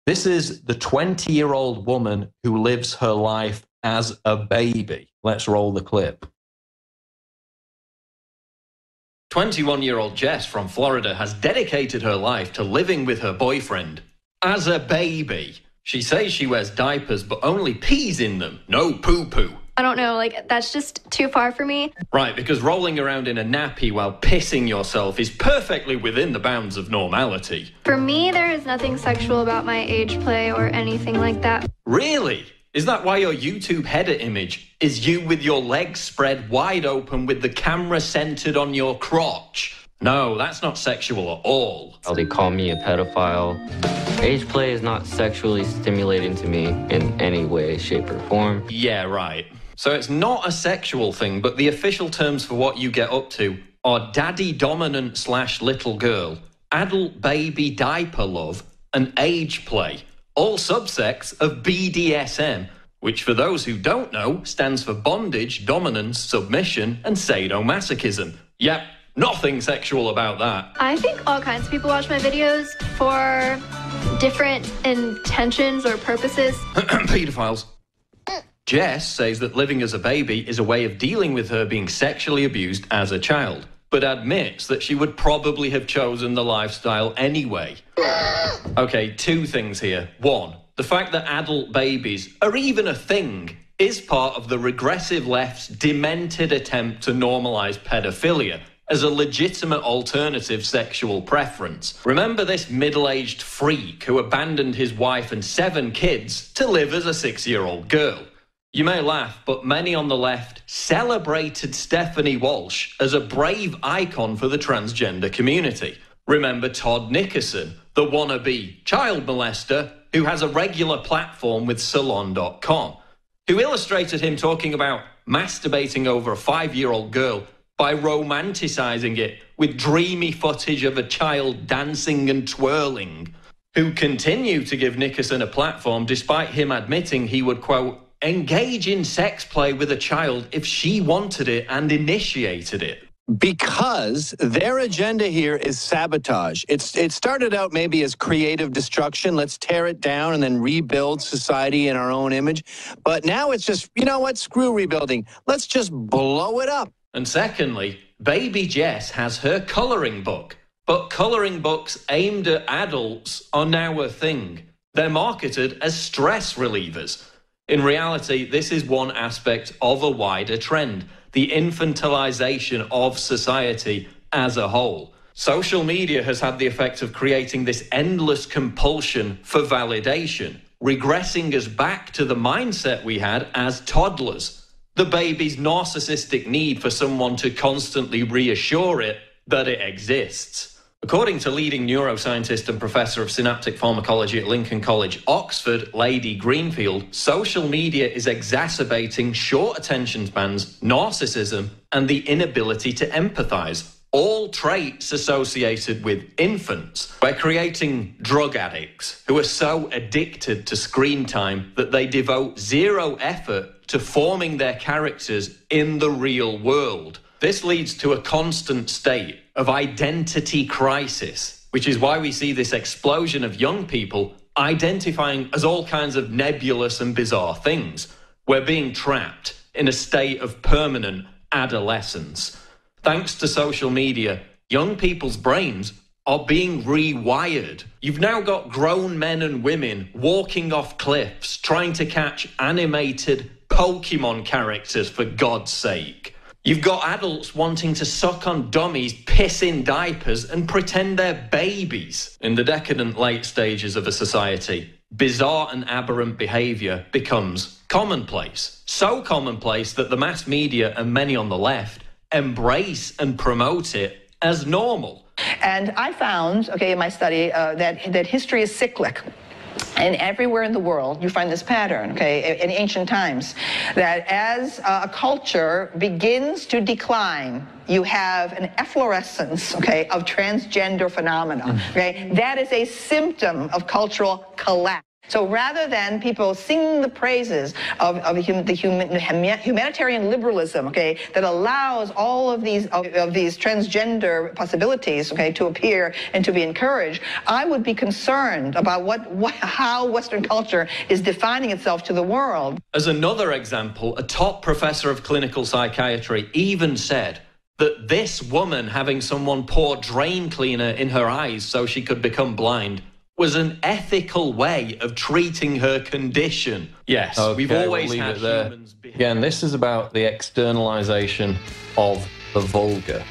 This is the 20-year-old woman who lives her life as a baby. Let's roll the clip. 21-year-old Jess from Florida has dedicated her life to living with her boyfriend as a baby. She says she wears diapers, but only pees in them, no poo-poo. I don't know, that's just too far for me. Right, because rolling around in a nappy while pissing yourself is perfectly within the bounds of normality. For me, there is nothing sexual about my age play or anything like that. Really? Is that why your YouTube header image is you with your legs spread wide open with the camera centered on your crotch? No, that's not sexual at all. They call me a pedophile. Age play is not sexually stimulating to me in any way, shape, or form. Yeah, right. So it's not a sexual thing, but the official terms for what you get up to are daddy dominant / little girl, adult baby diaper love, and age play. All subsects of BDSM, which for those who don't know, stands for bondage, dominance, submission, and sadomasochism. Yep, nothing sexual about that. I think all kinds of people watch my videos for different intentions or purposes. Pedophiles. Jess says that living as a baby is a way of dealing with her being sexually abused as a child, but admits that she would probably have chosen the lifestyle anyway. Okay, two things here. One, the fact that adult babies are even a thing is part of the regressive left's demented attempt to normalize pedophilia as a legitimate alternative sexual preference. Remember this middle-aged freak who abandoned his wife and 7 kids to live as a 6-year-old girl? You may laugh, but many on the left celebrated Stephanie Walsh as a brave icon for the transgender community. Remember Todd Nickerson, the wannabe child molester who has a regular platform with Salon.com, who illustrated him talking about masturbating over a 5-year-old girl by romanticizing it with dreamy footage of a child dancing and twirling, who continue to give Nickerson a platform despite him admitting he would, quote, engage in sex play with a child if she wanted it and initiated it. Because their agenda here is sabotage. It started out maybe as creative destruction. Let's tear it down and then rebuild society in our own image. But now it's just, you know what, screw rebuilding. Let's just blow it up. And secondly, baby Jess has her colouring book. But colouring books aimed at adults are now a thing. They're marketed as stress relievers. In reality, this is one aspect of a wider trend, the infantilization of society as a whole. Social media has had the effect of creating this endless compulsion for validation, regressing us back to the mindset we had as toddlers. The baby's narcissistic need for someone to constantly reassure it that it exists. According to leading neuroscientist and professor of synaptic pharmacology at Lincoln College, Oxford, Lady Greenfield, social media is exacerbating short attention spans, narcissism, and the inability to empathize, all traits associated with infants. We're creating drug addicts who are so addicted to screen time that they devote zero effort to forming their characters in the real world. This leads to a constant state of identity crisis, which is why we see this explosion of young people identifying as all kinds of nebulous and bizarre things. We're being trapped in a state of permanent adolescence. Thanks to social media, young people's brains are being rewired. You've now got grown men and women walking off cliffs trying to catch animated Pokemon characters, for God's sake. You've got adults wanting to suck on dummies, piss in diapers, and pretend they're babies. In the decadent late stages of a society, bizarre and aberrant behaviour becomes commonplace. So commonplace that the mass media and many on the left embrace and promote it as normal. And I found, in my study, that history is cyclic. And everywhere in the world, you find this pattern, in ancient times, that as a culture begins to decline, you have an efflorescence, of transgender phenomena, That is a symptom of cultural collapse. So rather than people singing the praises of the humanitarian liberalism, okay, that allows all of these transgender possibilities, okay, to appear and to be encouraged, I would be concerned about how Western culture is defining itself to the world. As another example, a top professor of clinical psychiatry even said that this woman having someone pour drain cleaner in her eyes so she could become blind was an ethical way of treating her condition. Yes, okay, we've always we'll had leave it there. humans behave. Again, this is about the externalization of the vulgar.